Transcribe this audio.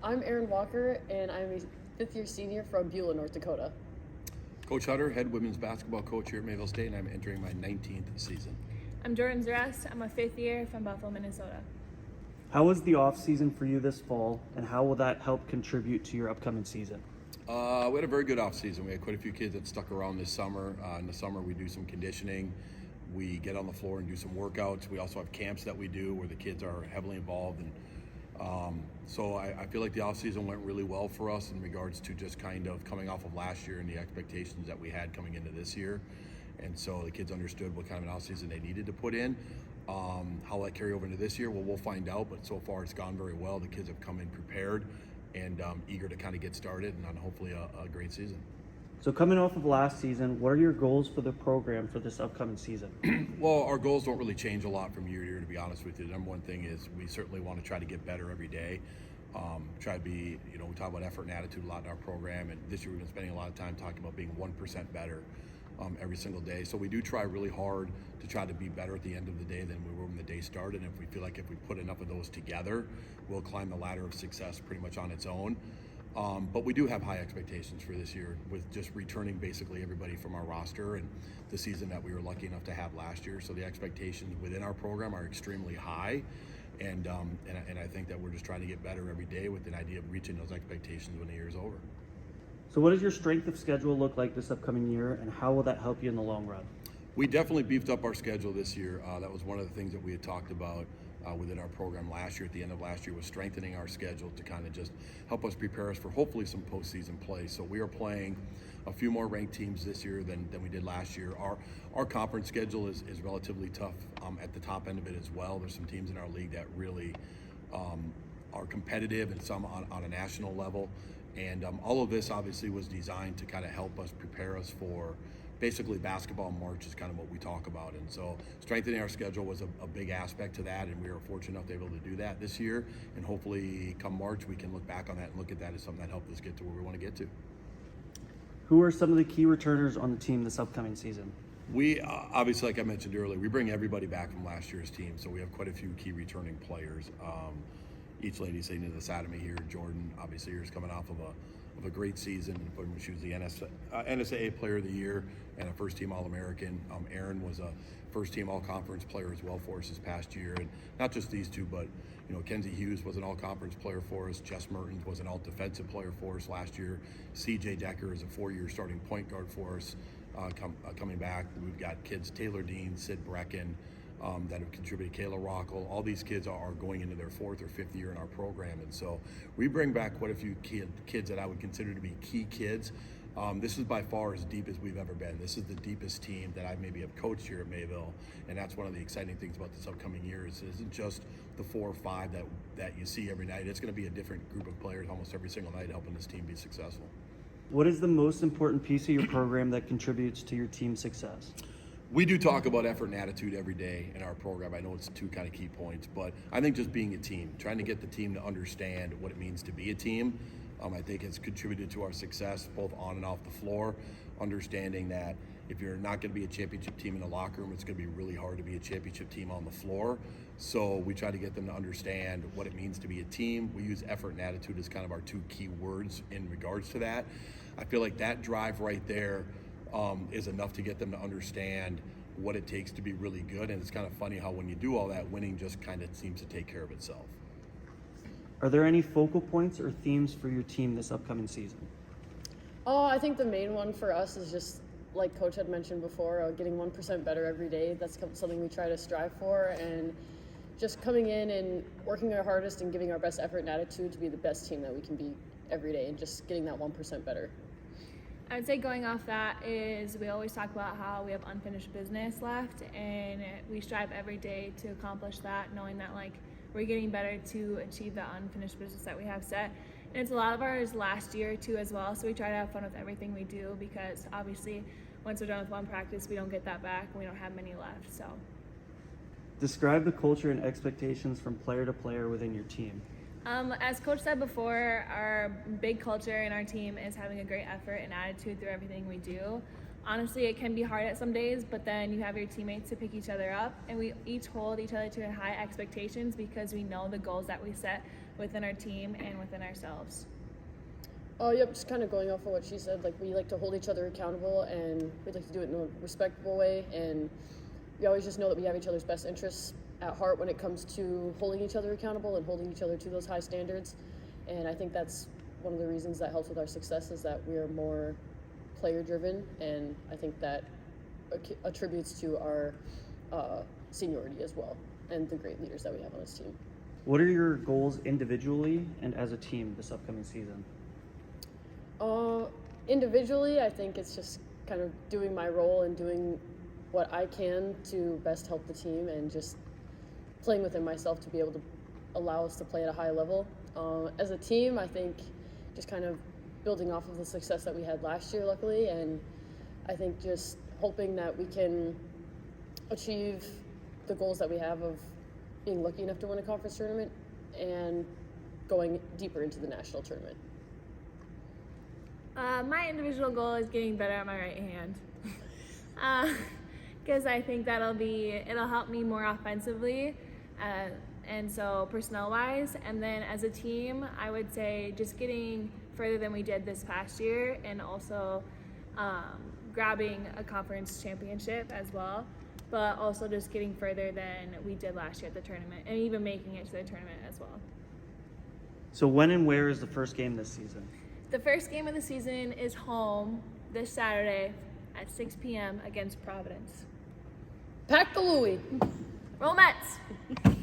I'm Erin Walcker, and I'm a fifth-year senior from Beulah, North Dakota. Coach Hutter, head women's basketball coach here at Mayville State, and I'm entering my 19th season. I'm Zrust. I'm a fifth year from Buffalo, Minnesota. How was the off season for you this fall, and how will that help contribute to your upcoming season? We had a very good off season. We had quite a few kids that stuck around this summer. In the summer, we do some conditioning. We get on the floor and do some workouts. We also have camps that we do where the kids are heavily involved. And so I feel like the off season went really well for us in regards to just kind of coming off of last year and the expectations that we had coming into this year. And so the kids understood what kind of an off season they needed to put in. How that carry over into this year, well, we'll find out. But so far, it's gone very well. The kids have come in prepared and eager to kind of get started and on hopefully a great season. So coming off of last season, what are your goals for the program for this upcoming season? Well, our goals don't really change a lot from year to year, to be honest with you. The number one thing is we certainly want to try to get better every day. Try to be, we talk about effort and attitude a lot in our program, and this year we've been spending a lot of time talking about being 1% better every single day. So we do try really hard to try to be better at the end of the day than we were when the day started. And if we feel like if we put enough of those together, we'll climb the ladder of success pretty much on its own. But we do have high expectations for this year with just returning basically everybody from our roster and the season that we were lucky enough to have last year. So the expectations within our program are extremely high. And I think that we're just trying to get better every day with an idea of reaching those expectations when the year is over. So what does your strength of schedule look like this upcoming year, and how will that help you in the long run? We definitely beefed up our schedule this year. That was one of the things that we had talked about within our program last year, at the end of last year, was strengthening our schedule to kind of just help us prepare us for hopefully some postseason play. So we are playing a few more ranked teams this year than we did last year. Our conference schedule is relatively tough at the top end of it as well. There's some teams in our league that really are competitive and some on a national level. And all of this obviously was designed to kind of help us prepare us for basically basketball in March is kind of what we talk about. And so strengthening our schedule was a big aspect to that, and we were fortunate enough to be able to do that this year. And hopefully come March, we can look back on that and look at that as something that helped us get to where we want to get to. Who are some of the key returners on the team this upcoming season? We obviously, like I mentioned earlier, we bring everybody back from last year's team. So we have quite a few key returning players. Each lady sitting to the side of me here, Jordan, obviously is coming off of a great season. She was the NSAA Player of the Year and a first-team All-American. Erin was a first-team All-Conference player as well for us this past year. And not just these two, but Kenzie Hughes was an All-Conference player for us. Jess Mertens was an All-Defensive player for us last year. CJ Decker is a 4-year starting point guard for us coming back. We've got kids Taylor Dean, Sid Brecken, that have contributed, Kayla Rockel. All these kids are going into their 4th or 5th year in our program. And so we bring back quite a few kids that I would consider to be key kids. This is by far as deep as we've ever been. This is the deepest team that I maybe have coached here at Mayville. And that's one of the exciting things about this upcoming year is it isn't just the 4 or 5 that you see every night. It's going to be a different group of players almost every single night helping this team be successful. What is the most important piece of your program that contributes to your team's success? We do talk about effort and attitude every day in our program. I know it's 2 kind of key points, but I think just being a team, trying to get the team to understand what it means to be a team, I think has contributed to our success both on and off the floor. Understanding that if you're not going to be a championship team in the locker room, it's going to be really hard to be a championship team on the floor. So we try to get them to understand what it means to be a team. We use effort and attitude as kind of our 2 key words in regards to that. I feel like that drive right there is enough to get them to understand what it takes to be really good. And it's kind of funny how when you do all that, winning just kind of seems to take care of itself. Are there any focal points or themes for your team this upcoming season? I think the main one for us is just, like Coach had mentioned before, getting 1% better every day. That's something we try to strive for, and just coming in and working our hardest and giving our best effort and attitude to be the best team that we can be every day, and just getting that 1% better. I would say going off that is we always talk about how we have unfinished business left, and we strive every day to accomplish that, knowing that we're getting better to achieve that unfinished business that we have set. And it's a lot of ours last year too as well, so we try to have fun with everything we do because obviously once we're done with one practice we don't get that back and we don't have many left. So describe the culture and expectations from player to player within your team. As Coach said before, our big culture in our team is having a great effort and attitude through everything we do. Honestly, it can be hard at some days, but then you have your teammates to pick each other up, and we each hold each other to high expectations because we know the goals that we set within our team and within ourselves. Oh, yep, just kind of going off of what she said, like we like to hold each other accountable and we like to do it in a respectable way, and we always just know that we have each other's best interests at heart when it comes to holding each other accountable and holding each other to those high standards. And I think that's one of the reasons that helps with our success, is that we are more player driven, and I think that attributes to our seniority as well and the great leaders that we have on this team. What are your goals individually and as a team this upcoming season? Individually, I think it's just kind of doing my role and doing what I can to best help the team, and just playing within myself to be able to allow us to play at a high level. As a team, I think just kind of building off of the success that we had last year, luckily, and I think just hoping that we can achieve the goals that we have of being lucky enough to win a conference tournament and going deeper into the national tournament. My individual goal is getting better at my right hand, because I think it'll help me more offensively, and so personnel-wise. And then as a team, I would say just getting further than we did this past year, and also grabbing a conference championship as well, but also just getting further than we did last year at the tournament, and even making it to the tournament as well. So when and where is the first game this season? The first game of the season is home this Saturday at 6 p.m. against Providence. Pack the Louie! Roll Mets!